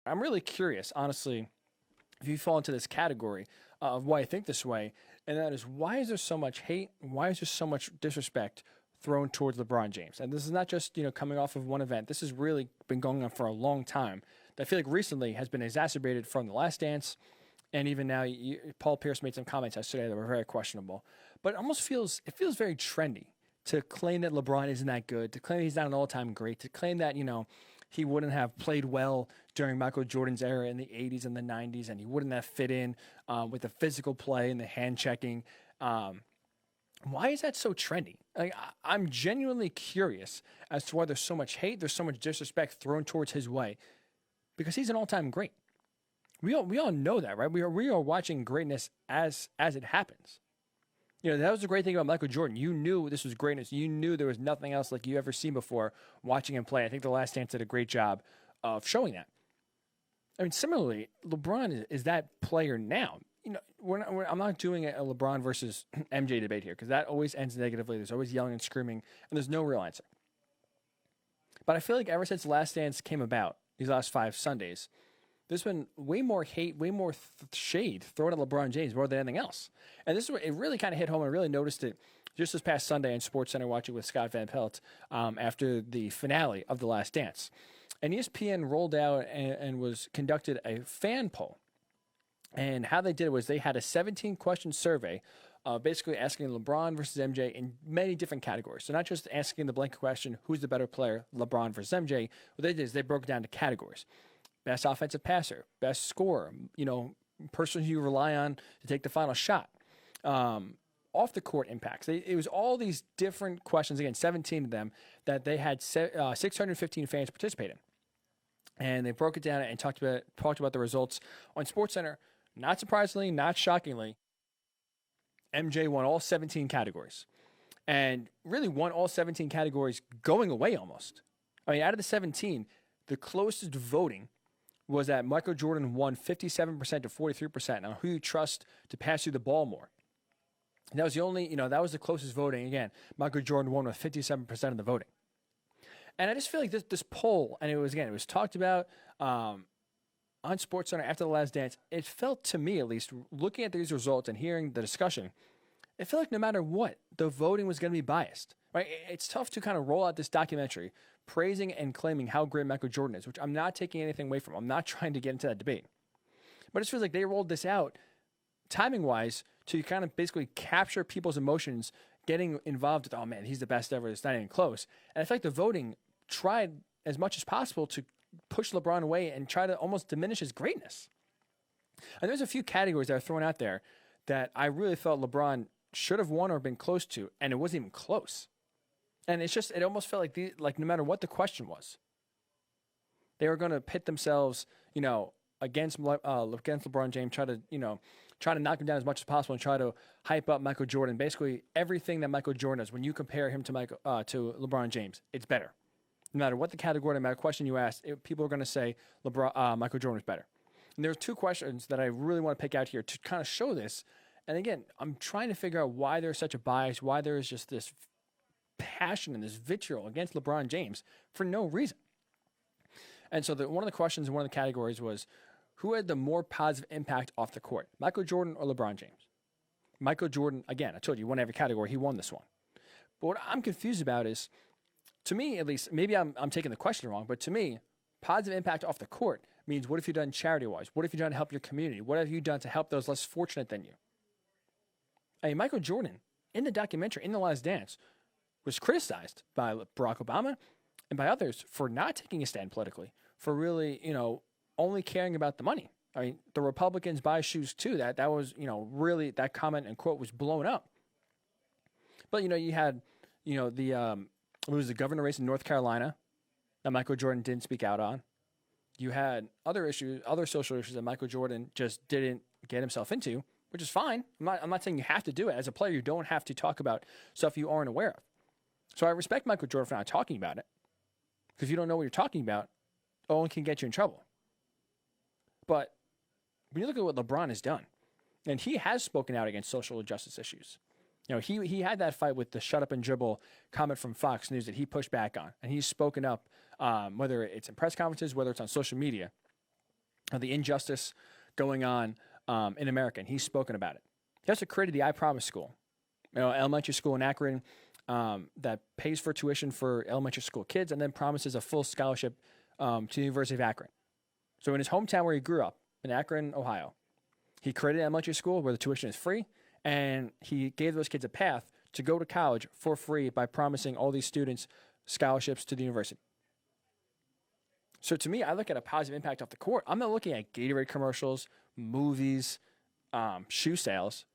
I'm really curious, honestly, if you fall into this category of why I think this way, and that is why is there so much hate? Why is there so much disrespect thrown towards LeBron James? And this is not just coming off of one event. This has really been going on for a long time. That I feel like recently has been exacerbated from The Last Dance, and even now, Paul Pierce made some comments yesterday that were very questionable. But it feels very trendy to claim that LeBron isn't that good, to claim he's not an all-time great, to claim that he wouldn't have played well during Michael Jordan's era in the 80s and the 90s, and he wouldn't have fit in with the physical play and the hand checking. Why is that so trendy? Like, I'm genuinely curious as to why there's so much hate, there's so much disrespect thrown towards his way, because he's an all-time great. We all know that, right? We are watching greatness as it happens. That was the great thing about Michael Jordan. You knew this was greatness. You knew there was nothing else like you ever seen before watching him play. I think The Last Dance did a great job of showing that. I mean, similarly, LeBron is that player now. I'm not doing a LeBron versus MJ debate here because that always ends negatively. There's always yelling and screaming, and there's no real answer. But I feel like ever since The Last Dance came about, these last 5 Sundays, there's been way more hate, way more shade thrown at LeBron James more than anything else. And this is where it really kind of hit home. I really noticed it just this past Sunday on SportsCenter watching with Scott Van Pelt after the finale of The Last Dance. And ESPN rolled out and was conducted a fan poll. And how they did it was they had a 17-question survey basically asking LeBron versus MJ in many different categories. So not just asking the blanket question, who's the better player, LeBron versus MJ. What they did is they broke it down to categories. Best offensive passer, best scorer, person you rely on to take the final shot, off the court impacts. It was all these different questions, again, 17 of them, that they had 615 fans participate in. And they broke it down and talked about the results on SportsCenter. Not surprisingly, not shockingly, MJ won all 17 categories. And really won all 17 categories going away almost. I mean, out of the 17, the closest voting was that Michael Jordan won 57% to 43% on who you trust to pass you the ball more. And that was the only, that was the closest voting. Again, Michael Jordan won with 57% of the voting. And I just feel like this poll, and it was talked about on SportsCenter after The Last Dance. It felt to me, at least, looking at these results and hearing the discussion, it felt like no matter what, the voting was going to be biased. Right? It's tough to kind of roll out this documentary praising and claiming how great Michael Jordan is, which I'm not taking anything away from. I'm not trying to get into that debate. But it feels like they rolled this out timing-wise to kind of basically capture people's emotions, getting involved with, oh man, he's the best ever, it's not even close. And I feel like the voting tried as much as possible to push LeBron away and try to almost diminish his greatness. And there's a few categories that are thrown out there that I really felt LeBron should have won or been close to, and it wasn't even close. And it almost felt like no matter what the question was, they were going to pit themselves, against LeBron James, try to knock him down as much as possible and try to hype up Michael Jordan. Basically, everything that Michael Jordan does, when you compare him to LeBron James, it's better. No matter what the category, no matter what question you ask, people are going to say Michael Jordan is better. And there's 2 questions that I really want to pick out here to kind of show this. And again, I'm trying to figure out why there's such a bias, why there is just this passion and this vitriol against LeBron James for no reason. And so one of the questions in one of the categories was, who had the more positive impact off the court, Michael Jordan or LeBron James? Michael Jordan, again, I told you, he won every category. He won this one. But what I'm confused about is, to me at least, maybe I'm taking the question wrong, but to me, positive impact off the court means what have you done charity-wise? What have you done to help your community? What have you done to help those less fortunate than you? I mean, Michael Jordan, in the documentary, in The Last Dance, was criticized by Barack Obama and by others for not taking a stand politically, for really, only caring about the money. I mean, the Republicans buy shoes too. That was, really, that comment and quote was blown up. But, you had, it was the governor race in North Carolina that Michael Jordan didn't speak out on. You had other issues, other social issues that Michael Jordan just didn't get himself into, which is fine. I'm not saying you have to do it. As a player, you don't have to talk about stuff you aren't aware of. So I respect Michael Jordan for not talking about it, because if you don't know what you're talking about, Owen can get you in trouble. But when you look at what LeBron has done, and he has spoken out against social justice issues. He had that fight with the shut up and dribble comment from Fox News that he pushed back on. And he's spoken up, whether it's in press conferences, whether it's on social media. of the injustice going on in America, and he's spoken about it. He also created the I Promise School, elementary school in Akron that pays for tuition for elementary school kids and then promises a full scholarship to the University of Akron. So in his hometown where he grew up, in Akron, Ohio, he created an elementary school where the tuition is free, and he gave those kids a path to go to college for free by promising all these students scholarships to the university. So to me, I look at a positive impact off the court. I'm not looking at Gatorade commercials, movies, shoe sales.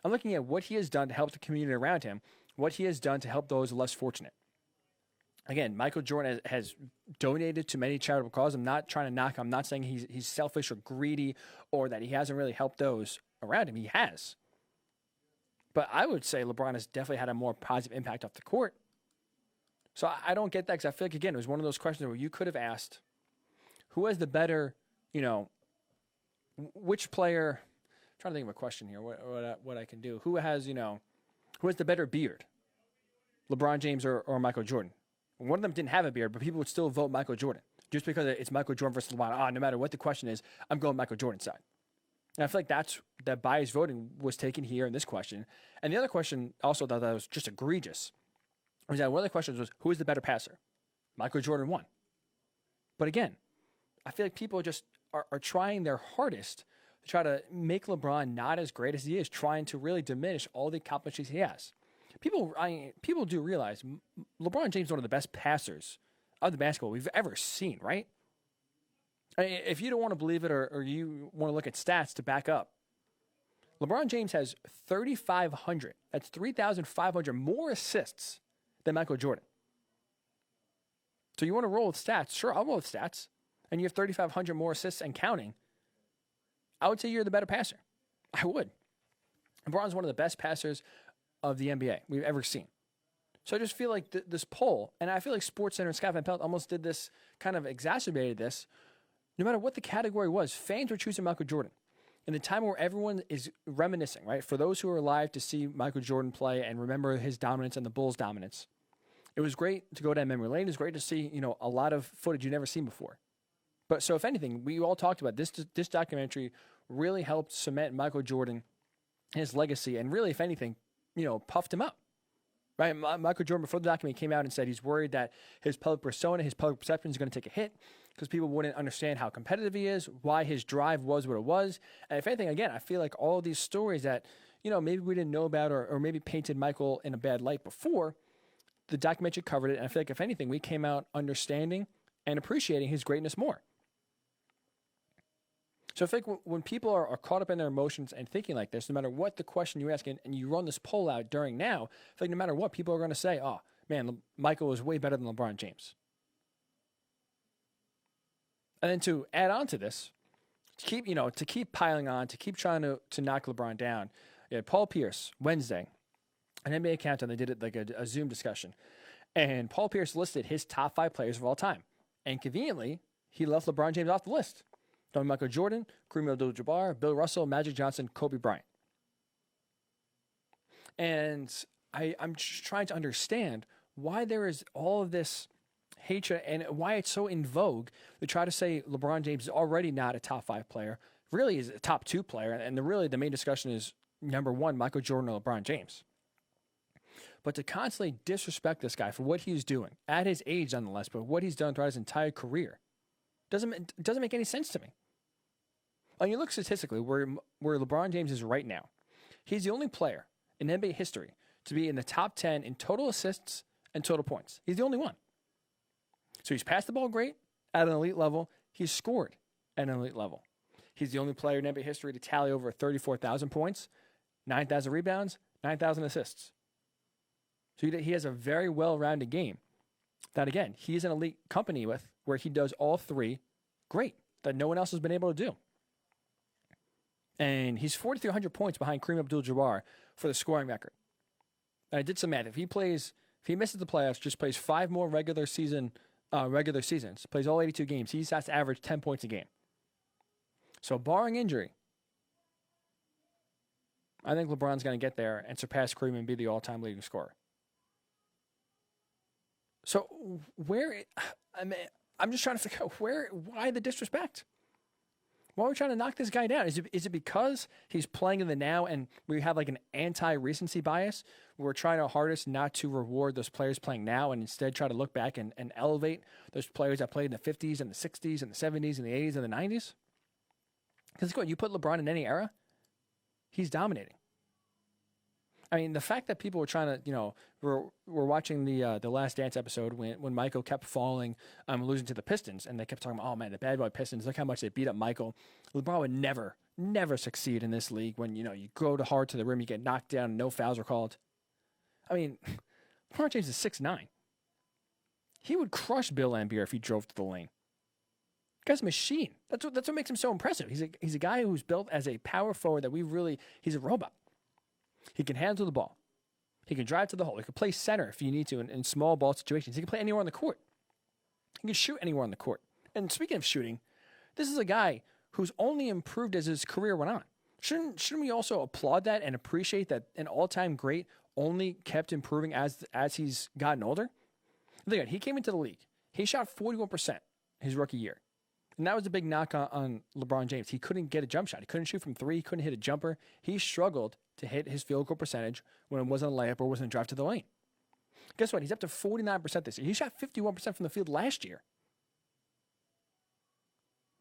I'm looking at what he has done to help the community around him, what he has done to help those less fortunate. Again, Michael Jordan has donated to many charitable causes. I'm not trying to knock him. I'm not saying he's selfish or greedy or that he hasn't really helped those around him. He has. But I would say LeBron has definitely had a more positive impact off the court. So I don't get that because I feel like, again, it was one of those questions where you could have asked, who has the better, which player, I'm trying to think of a question here, what I can do. Who has the better beard? LeBron James or Michael Jordan? One of them didn't have a beard, but people would still vote Michael Jordan. Just because it's Michael Jordan versus LeBron. No matter what the question is, I'm going Michael Jordan's side. And I feel like that biased voting was taken here in this question. And the other question also that was just egregious was that one of the questions was, who is the better passer? Michael Jordan won. But again, I feel like people just are trying their hardest to try to make LeBron not as great as he is, trying to really diminish all the accomplishments he has. People do realize LeBron James is one of the best passers of the basketball we've ever seen, right? If you don't want to believe it or you want to look at stats to back up, LeBron James has 3,500. That's 3,500 more assists than Michael Jordan. So you want to roll with stats? Sure, I'll roll with stats. And you have 3,500 more assists and counting. I would say you're the better passer. I would. LeBron's one of the best passers of the NBA we've ever seen. So I just feel like this poll, and I feel like SportsCenter and Scott Van Pelt almost did this, kind of exacerbated this. No matter what the category was, fans were choosing Michael Jordan. In the time where everyone is reminiscing, right? For those who are alive to see Michael Jordan play and remember his dominance and the Bulls' dominance, it was great to go down memory lane. It was great to see, a lot of footage you've never seen before. But so if anything, we all talked about this documentary really helped cement Michael Jordan, his legacy, and really, if anything, puffed him up. Right? Michael Jordan, before the documentary came out, and said he's worried that his public persona, his public perception is going to take a hit because people wouldn't understand how competitive he is, why his drive was what it was. And if anything, again, I feel like all these stories that, maybe we didn't know about or maybe painted Michael in a bad light before, the documentary covered it. And I feel like, if anything, we came out understanding and appreciating his greatness more. So I think when people are caught up in their emotions and thinking like this, no matter what the question you ask, and you run this poll out during now, I think no matter what, people are going to say, oh, man, Michael was way better than LeBron James. And then to add on to this, to keep piling on, to keep trying to knock LeBron down, Paul Pierce, Wednesday, an NBA account, and they did it like a Zoom discussion. And Paul Pierce listed his top 5 players of all time. And conveniently, he left LeBron James off the list. Michael Jordan, Kareem Abdul-Jabbar, Bill Russell, Magic Johnson, Kobe Bryant. And I'm just trying to understand why there is all of this hatred and why it's so in vogue to try to say LeBron James is already not a top 5 player, really is a top 2 player. And the main discussion is number 1, Michael Jordan or LeBron James. But to constantly disrespect this guy for what he's doing, at his age nonetheless, but what he's done throughout his entire career, doesn't make any sense to me. And you look statistically where LeBron James is right now. He's the only player in NBA history to be in the top 10 in total assists and total points. He's the only one. So he's passed the ball great at an elite level. He's scored at an elite level. He's the only player in NBA history to tally over 34,000 points, 9,000 rebounds, 9,000 assists. So he has a very well-rounded game that, again, he's an elite company with, where he does all 3 great, that no one else has been able to do. And he's 4,300 points behind Kareem Abdul-Jabbar for the scoring record. And I did some math. If he misses the playoffs, just plays 5 more regular seasons, plays all 82 games, he has to average 10 points a game. So barring injury, I think LeBron's going to get there and surpass Kareem and be the all-time leading scorer. So I'm just trying to figure out why the disrespect? Why are we trying to knock this guy down? Is it because he's playing in the now and we have like an anti-recency bias? We're trying our hardest not to reward those players playing now and instead try to look back and elevate those players that played in the 50s and the 60s and the 70s and the 80s and the 90s? Because you put LeBron in any era, he's dominating. I mean, the fact that people were trying to, we're watching the Last Dance episode when Michael kept falling, losing to the Pistons, and they kept talking about, oh man, the bad boy Pistons, look how much they beat up Michael. LeBron would never succeed in this league when, you go to hard to the rim, you get knocked down, and no fouls are called. I mean, LeBron James is 6'9". He would crush Bill Laimbeer if he drove to the lane. The guy's a machine. That's what makes him so impressive. He's a guy who's built as a power forward that he's a robot. He can handle the ball. He can drive to the hole. He can play center if you need to in small ball situations. He can play anywhere on the court. He can shoot anywhere on the court. And speaking of shooting, this is a guy who's only improved as his career went on. Shouldn't we also applaud that and appreciate that an all-time great only kept improving as he's gotten older? Look at, he came into the league. He shot 41% his rookie year. And that was a big knock on LeBron James. He couldn't get a jump shot. He couldn't shoot from three. He couldn't hit a jumper. He struggled to hit his field goal percentage when it wasn't a layup or wasn't a drive to the lane. Guess what? He's up to 49% this year. He shot 51% from the field last year.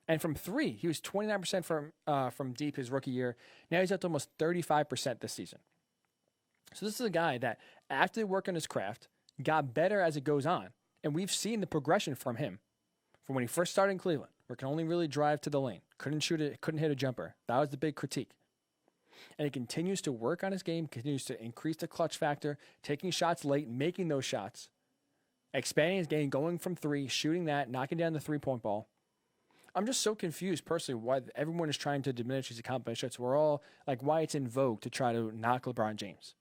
And from three, he was 29% from deep his rookie year. Now he's up to almost 35% this season. So this is a guy that, after working his craft, got better as it goes on. And we've seen the progression from him. From when he first started in Cleveland, where he can only really drive to the lane, couldn't shoot it, couldn't hit a jumper. That was the big critique. And he continues to work on his game, continues to increase the clutch factor, taking shots late, making those shots, expanding his game, going from three, shooting that, knocking down the three-point ball. I'm just so confused personally why everyone is trying to diminish his accomplishments. We're all like, why it's in vogue to try to knock LeBron James.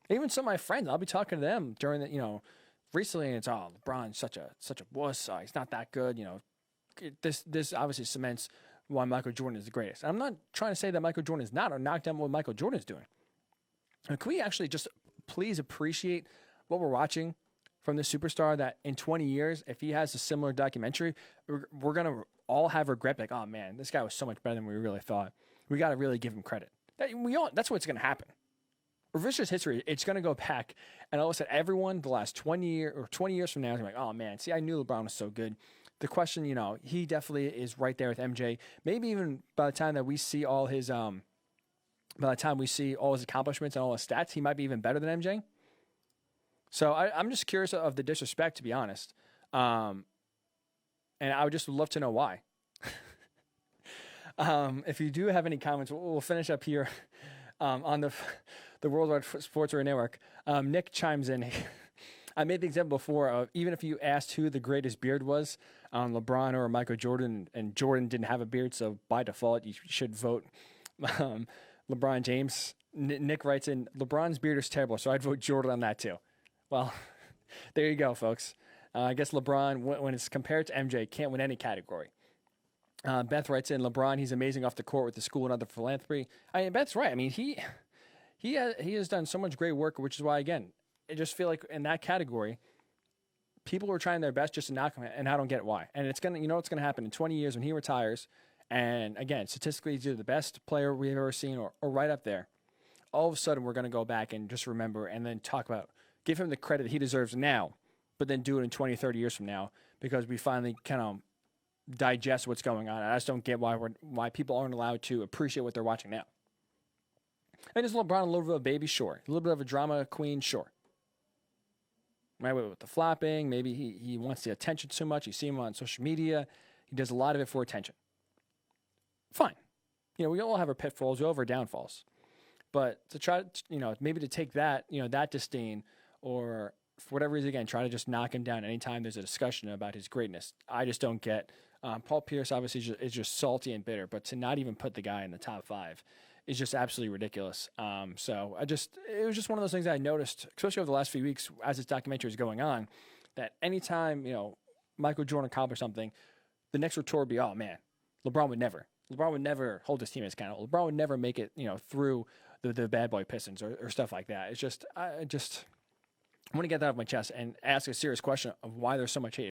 Even some of my friends, I'll be talking to them during the, recently, and it's, oh, LeBron's such a wuss. He's not that good. This obviously cements why Michael Jordan is the greatest. I'm not trying to say that Michael Jordan is not or knock down what Michael Jordan is doing. Can we actually just please appreciate what we're watching from this superstar that in 20 years, if he has a similar documentary, we're going to all have regret, like, oh man, this guy was so much better than we really thought. We got to really give him credit. That's what's going to happen. Revisionist history, it's going to go back, and all of a sudden, everyone the last 20 years from now is going to be like, oh man, see, I knew LeBron was so good. The question, he definitely is right there with MJ. Maybe even by the time that we see all his, accomplishments and all his stats, he might be even better than MJ. So I'm just curious of the disrespect, to be honest, and I would just love to know why. If you do have any comments, we'll finish up here on the Worldwide Sports Radio Network. Nick chimes in. I made the example before of even if you asked who the greatest beard was, LeBron or Michael Jordan, and Jordan didn't have a beard, so by default you should vote LeBron James. Nick writes in, LeBron's beard is terrible, so I'd vote Jordan on that too. Well, there you go, folks. I guess LeBron, when it's compared to MJ, can't win any category. Beth writes in, LeBron, he's amazing off the court with the school and other philanthropy. I mean, Beth's right. I mean, he has done so much great work, which is why, again, I just feel like in that category, people are trying their best just to knock him, and I don't get why. And it's gonna, what's gonna happen in 20 years when he retires, and again, statistically, he's either the best player we've ever seen or right up there. All of a sudden, we're gonna go back and just remember and then talk about, give him the credit he deserves now, but then do it in 20, 30 years from now because we finally kind of digest what's going on. I just don't get why people aren't allowed to appreciate what they're watching now. And is LeBron a little bit of a baby? Sure. A little bit of a drama queen? Sure. Right, with the flopping, maybe he wants the attention too much. You see him on social media. He does a lot of it for attention. Fine. We all have our pitfalls. We all have our downfalls. But to try to, maybe to take that, that disdain or for whatever reason, again, try to just knock him down anytime there's a discussion about his greatness. I just don't get. Paul Pierce obviously is just salty and bitter, but to not even put the guy in the top 5 is just absolutely ridiculous. So it was just one of those things that I noticed, especially over the last few weeks as this documentary is going on, that anytime, Michael Jordan accomplished something, the next retort would be, oh man, LeBron would never hold his team as accountable. LeBron would never make it, through the bad boy Pistons or stuff like that. It's just, I want to get that off my chest and ask a serious question of why there's so much hate.